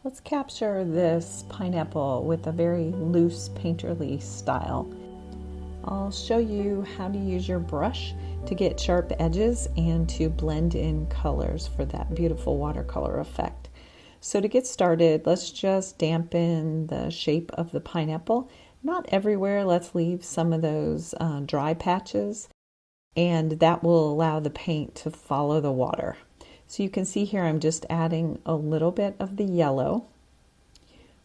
Let's capture this pineapple with a very loose painterly style. I'll show you how to use your brush to get sharp edges and to blend in colors for that beautiful watercolor effect. So to get started, let's just dampen the shape of the pineapple. Not everywhere, let's leave some of those dry patches, and that will allow the paint to follow the water. So you can see here I'm just adding a little bit of the yellow,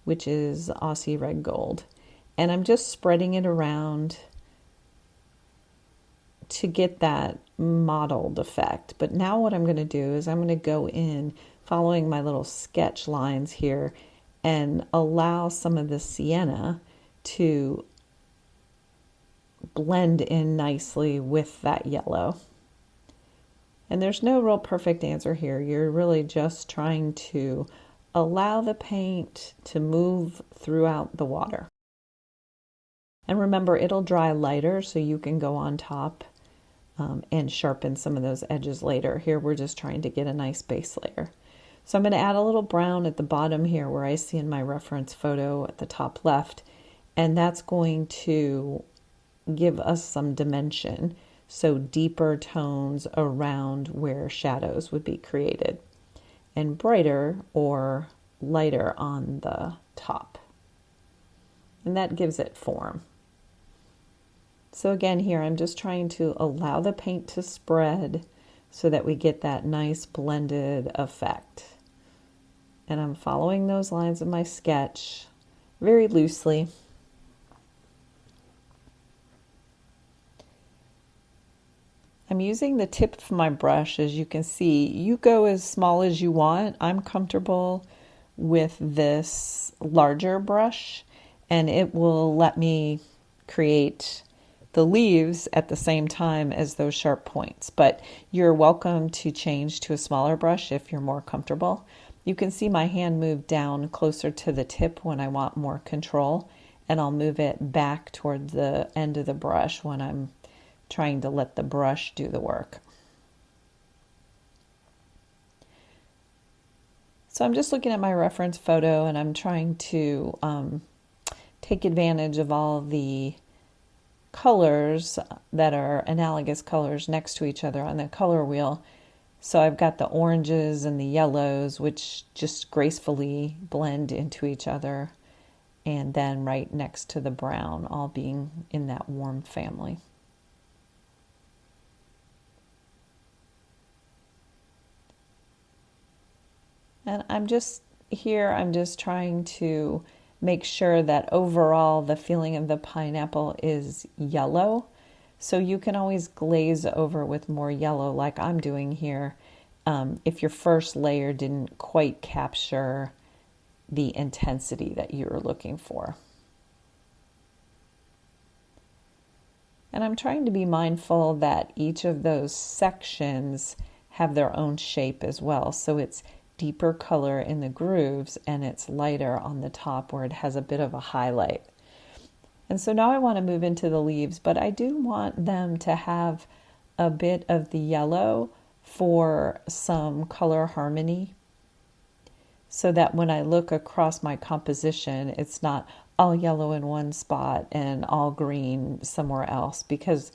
which is Aussie Red Gold, and I'm just spreading it around to get that mottled effect. But now what I'm going to do is I'm going to go in following my little sketch lines here and allow some of the sienna to blend in nicely with that yellow. And there's no real perfect answer here. You're really just trying to allow the paint to move throughout the water. And remember, it'll dry lighter, so you can go on top and sharpen some of those edges later. Here we're just trying to get a nice base layer. So I'm going to add a little brown at the bottom here where I see in my reference photo at the top left, and that's going to give us some dimension. So deeper tones around where shadows would be created, and brighter or lighter on the top. And that gives it form. So again, here I'm just trying to allow the paint to spread so that we get that nice blended effect. And I'm following those lines of my sketch very loosely. I'm using the tip of my brush. As you can see, you go as small as you want. I'm comfortable with this larger brush, and it will let me create the leaves at the same time as those sharp points. But you're welcome to change to a smaller brush if you're more comfortable. You can see my hand move down closer to the tip when I want more control, and I'll move it back toward the end of the brush when I'm trying to let the brush do the work. So I'm just looking at my reference photo, and I'm trying to take advantage of all the colors that are analogous colors next to each other on the color wheel. So I've got the oranges and the yellows, which just gracefully blend into each other, and then right next to the brown, all being in that warm family. And I'm just trying to make sure that overall the feeling of the pineapple is yellow. So you can always glaze over with more yellow like I'm doing here if your first layer didn't quite capture the intensity that you were looking for. And I'm trying to be mindful that each of those sections have their own shape as well. So it's deeper color in the grooves and it's lighter on the top where it has a bit of a highlight. And so now I want to move into the leaves, but I do want them to have a bit of the yellow for some color harmony, so that when I look across my composition, it's not all yellow in one spot and all green somewhere else, because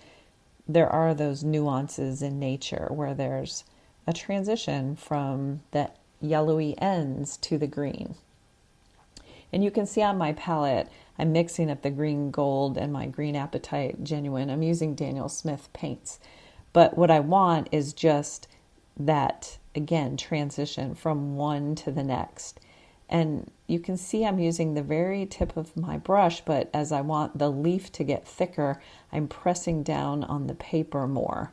there are those nuances in nature where there's a transition from the yellowy ends to the green. And you can see on my palette, I'm mixing up the green gold and my green apatite genuine. I'm using Daniel Smith paints. But what I want is just that, again, transition from one to the next. And you can see I'm using the very tip of my brush, but as I want the leaf to get thicker, I'm pressing down on the paper more.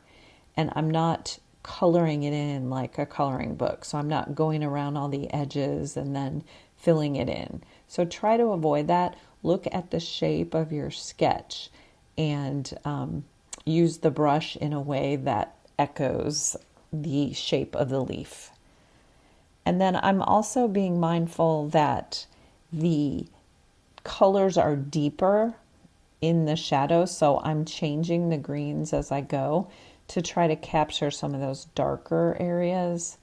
And I'm not coloring it in like a coloring book. So I'm not going around all the edges and then filling it in. So try to avoid that. Look at the shape of your sketch and use the brush in a way that echoes the shape of the leaf. And then I'm also being mindful that the colors are deeper in the shadow, so I'm changing the greens as I go to try to capture some of those darker areas.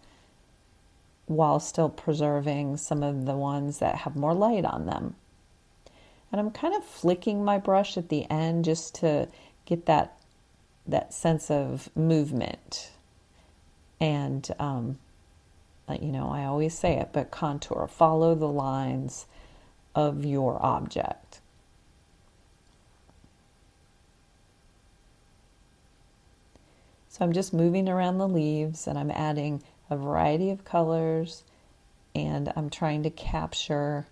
while still preserving some of the ones that have more light on them. And I'm kind of flicking my brush at the end just to get that sense of movement. And, I always say it, but contour, follow the lines of your object. So I'm just moving around the leaves and I'm adding a variety of colors, and I'm trying to capture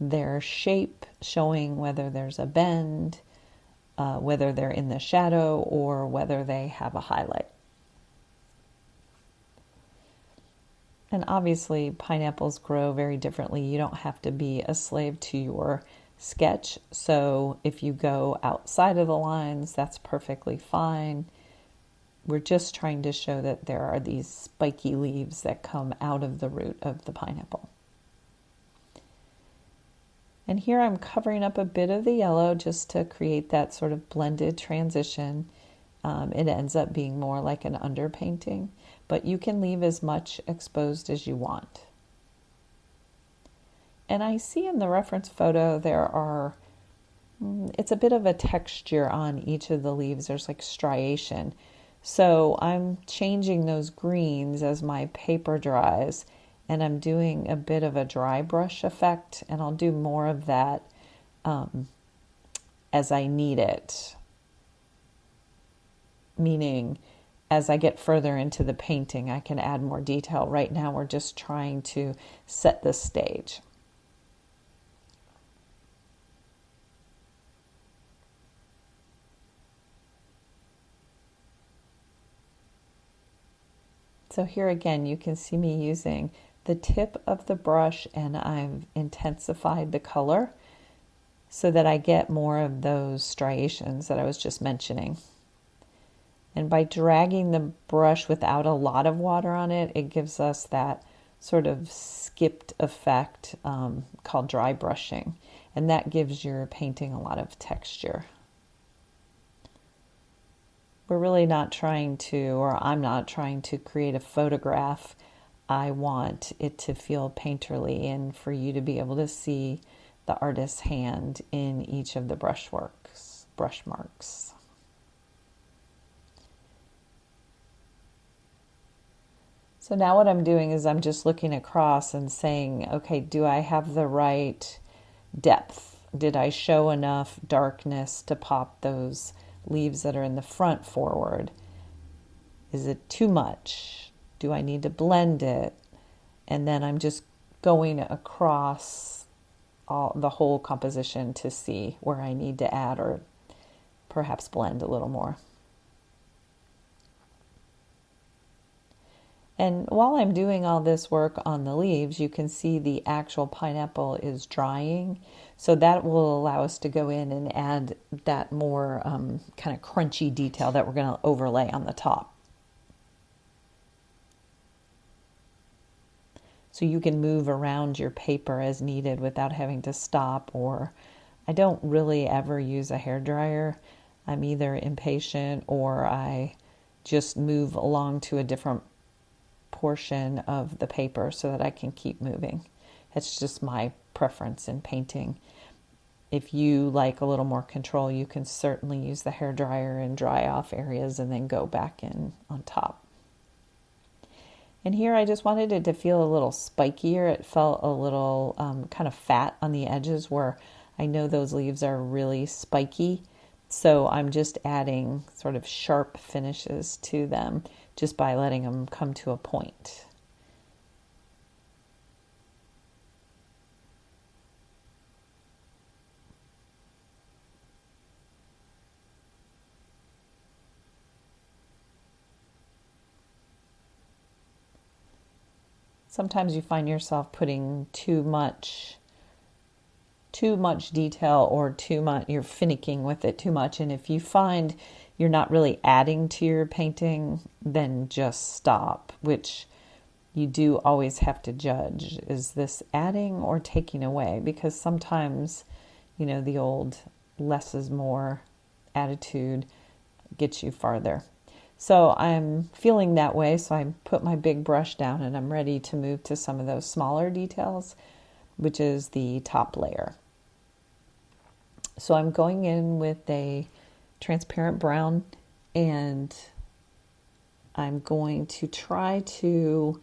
their shape, showing whether there's a bend, whether they're in the shadow, or whether they have a highlight. And obviously pineapples grow very differently. You don't have to be a slave to your sketch. So if you go outside of the lines, that's perfectly fine. We're just trying to show that there are these spiky leaves that come out of the root of the pineapple. And here I'm covering up a bit of the yellow just to create that sort of blended transition. It ends up being more like an underpainting, but you can leave as much exposed as you want. And I see in the reference photo it's a bit of a texture on each of the leaves. There's like striation. So I'm changing those greens as my paper dries, and I'm doing a bit of a dry brush effect, and I'll do more of that as I need it. Meaning, as I get further into the painting, I can add more detail. Right now, we're just trying to set the stage. So here again, you can see me using the tip of the brush, and I've intensified the color so that I get more of those striations that I was just mentioning. And by dragging the brush without a lot of water on it, it gives us that sort of skipped effect called dry brushing. And that gives your painting a lot of texture. We're really not trying to, or I'm not trying to create a photograph. I want it to feel painterly and for you to be able to see the artist's hand in each of the brush marks. So now what I'm doing is I'm just looking across and saying, okay, do I have the right depth? Did I show enough darkness to pop those leaves that are in the front forward? Is it too much? Do I need to blend it? And then I'm just going across the whole composition to see where I need to add or perhaps blend a little more. And while I'm doing all this work on the leaves, you can see the actual pineapple is drying. So that will allow us to go in and add that more kind of crunchy detail that we're going to overlay on the top. So you can move around your paper as needed without having to stop. Or I don't really ever use a hairdryer. I'm either impatient or I just move along to a different portion of the paper so that I can keep moving. It's just my preference in painting. If you like a little more control, you can certainly use the hairdryer and dry off areas and then go back in on top. And here I just wanted it to feel a little spikier. It felt a little kind of fat on the edges where I know those leaves are really spiky. So I'm just adding sort of sharp finishes to them just by letting them come to a point. Sometimes you find yourself putting too much detail or too much, you're finicking with it too much. And if you find you're not really adding to your painting, then just stop, which you do always have to judge. Is this adding or taking away? Because sometimes, the old less is more attitude gets you farther. So I'm feeling that way, so I put my big brush down and I'm ready to move to some of those smaller details, which is the top layer. So I'm going in with a transparent brown, and I'm going to try to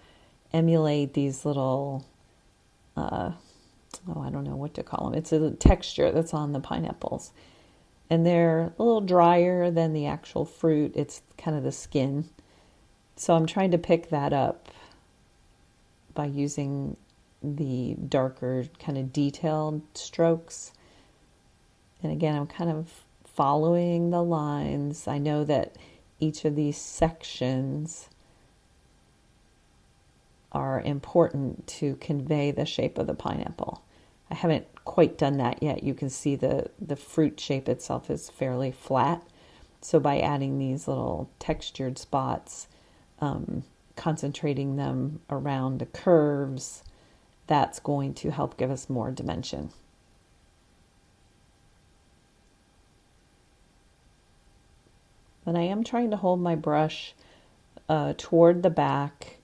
emulate these little, I don't know what to call them. It's a texture that's on the pineapples. And they're a little drier than the actual fruit. It's kind of the skin. So I'm trying to pick that up by using the darker kind of detailed strokes. And again, I'm kind of following the lines. I know that each of these sections are important to convey the shape of the pineapple. I haven't quite done that yet. You can see the fruit shape itself is fairly flat. So by adding these little textured spots, concentrating them around the curves, that's going to help give us more dimension. And I am trying to hold my brush toward the back,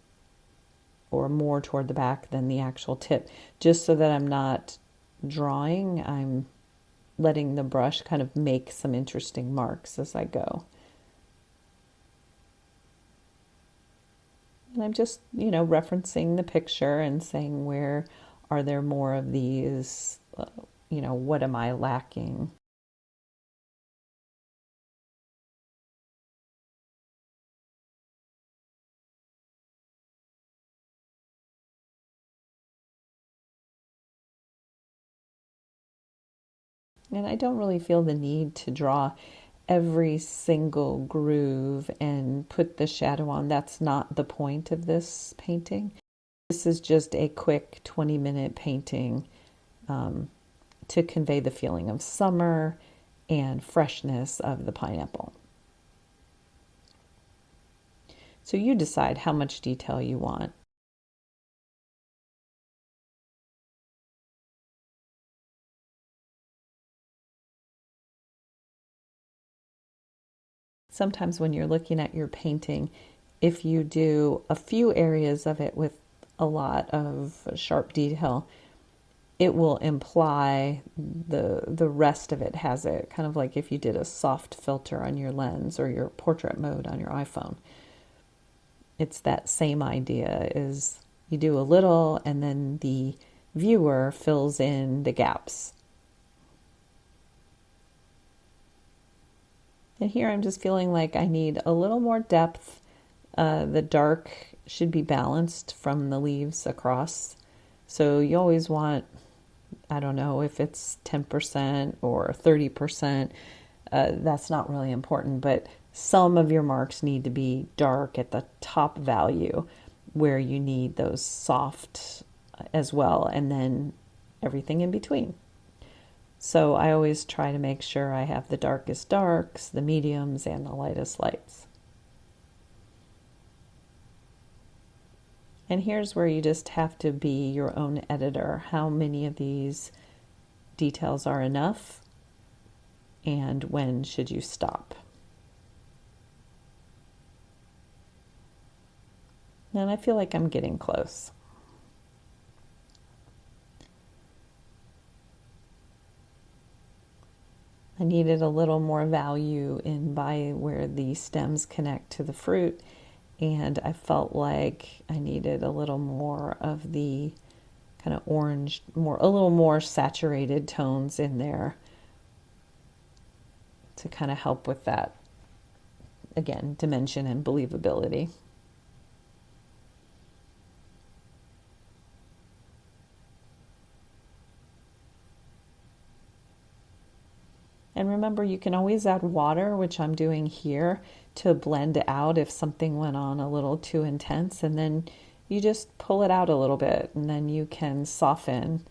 or more toward the back than the actual tip, just so that I'm not drawing. I'm letting the brush kind of make some interesting marks as I go. And I'm just, referencing the picture and saying, where are there more of these? What am I lacking? And I don't really feel the need to draw every single groove and put the shadow on. That's not the point of this painting. This is just a quick 20-minute painting to convey the feeling of summer and freshness of the pineapple. So you decide how much detail you want. Sometimes when you're looking at your painting, if you do a few areas of it with a lot of sharp detail, it will imply the rest of it has it, kind of like if you did a soft filter on your lens or your portrait mode on your iPhone. It's that same idea, is you do a little and then the viewer fills in the gaps. And here I'm just feeling like I need a little more depth. The dark should be balanced from the leaves across. So you always want, I don't know if it's 10% or 30%. That's not really important, but some of your marks need to be dark at the top value where you need those soft as well, and then everything in between. So I always try to make sure I have the darkest darks, the mediums, and the lightest lights. And here's where you just have to be your own editor. How many of these details are enough, and when should you stop? And I feel like I'm getting close. I needed a little more value in by where the stems connect to the fruit, and I felt like I needed a little more of the kind of orange, a little more saturated tones in there to kind of help with that, again, dimension and believability. And remember, you can always add water, which I'm doing here, to blend out if something went on a little too intense. And then you just pull it out a little bit, and then you can soften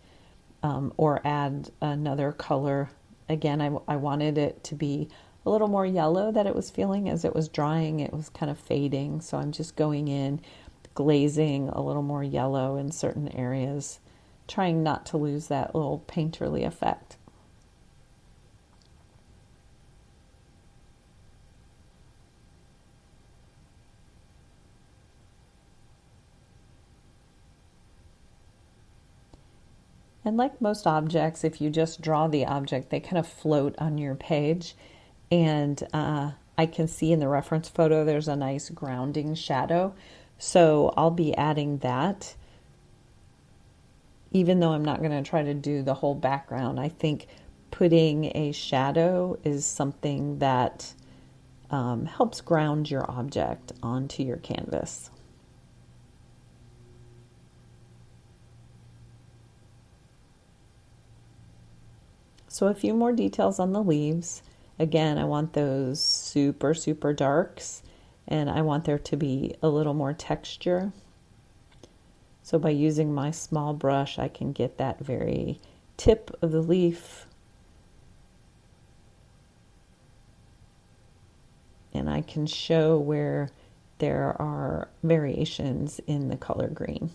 or add another color. Again, I wanted it to be a little more yellow that it was feeling as it was drying. It was kind of fading. So I'm just going in, glazing a little more yellow in certain areas, trying not to lose that little painterly effect. And like most objects, if you just draw the object, they kind of float on your page. And I can see in the reference photo there's a nice grounding shadow. So I'll be adding that. Even though I'm not going to try to do the whole background, I think putting a shadow is something that helps ground your object onto your canvas. So a few more details on the leaves. Again, I want those super, super darks, and I want there to be a little more texture. So by using my small brush, I can get that very tip of the leaf. And I can show where there are variations in the color green.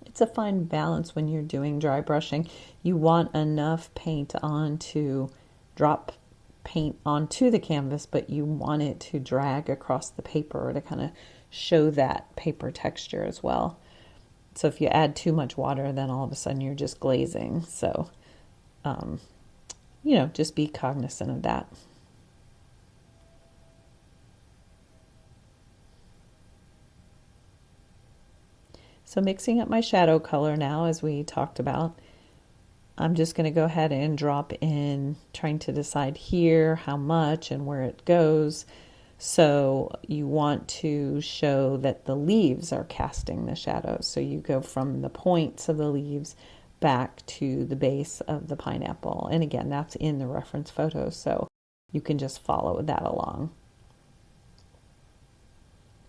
It's a fine balance when you're doing dry brushing. You want enough paint on to drop paint onto the canvas, but you want it to drag across the paper to kind of show that paper texture as well. So if you add too much water, then all of a sudden you're just glazing. So, just be cognizant of that. So mixing up my shadow color now, as we talked about, I'm just going to go ahead and drop in, trying to decide here how much and where it goes. So you want to show that the leaves are casting the shadows. So you go from the points of the leaves back to the base of the pineapple. And again, that's in the reference photo, so you can just follow that along.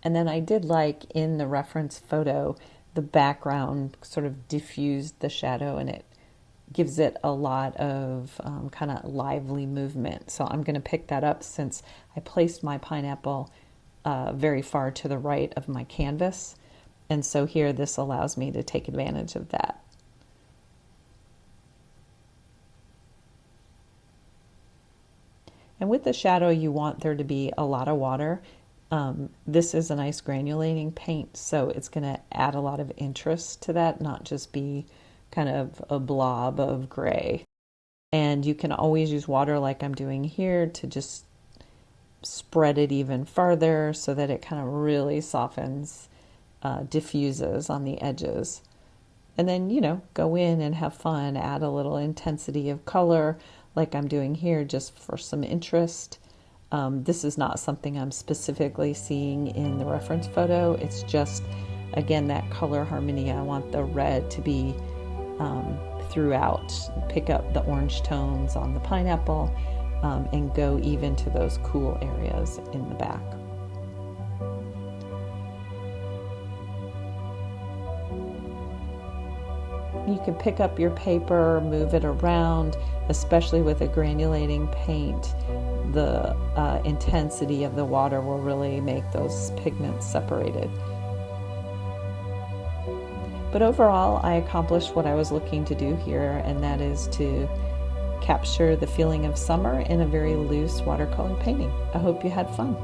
And then I did like in the reference photo, the background sort of diffused the shadow, and it gives it a lot of kind of lively movement. So I'm going to pick that up since I placed my pineapple very far to the right of my canvas. And so here this allows me to take advantage of that. And with the shadow, you want there to be a lot of water. This is a nice granulating paint, so it's going to add a lot of interest to that, not just be kind of a blob of gray. And you can always use water like I'm doing here to just spread it even farther so that it kind of really softens, diffuses on the edges. And then, go in and have fun, add a little intensity of color like I'm doing here just for some interest. This is not something I'm specifically seeing in the reference photo. It's just, again, that color harmony. I want the red to be throughout. Pick up the orange tones on the pineapple and go even to those cool areas in the back. You can pick up your paper, move it around, especially with a granulating paint. The intensity of the water will really make those pigments separated. But overall, I accomplished what I was looking to do here, and that is to capture the feeling of summer in a very loose watercolor painting. I hope you had fun.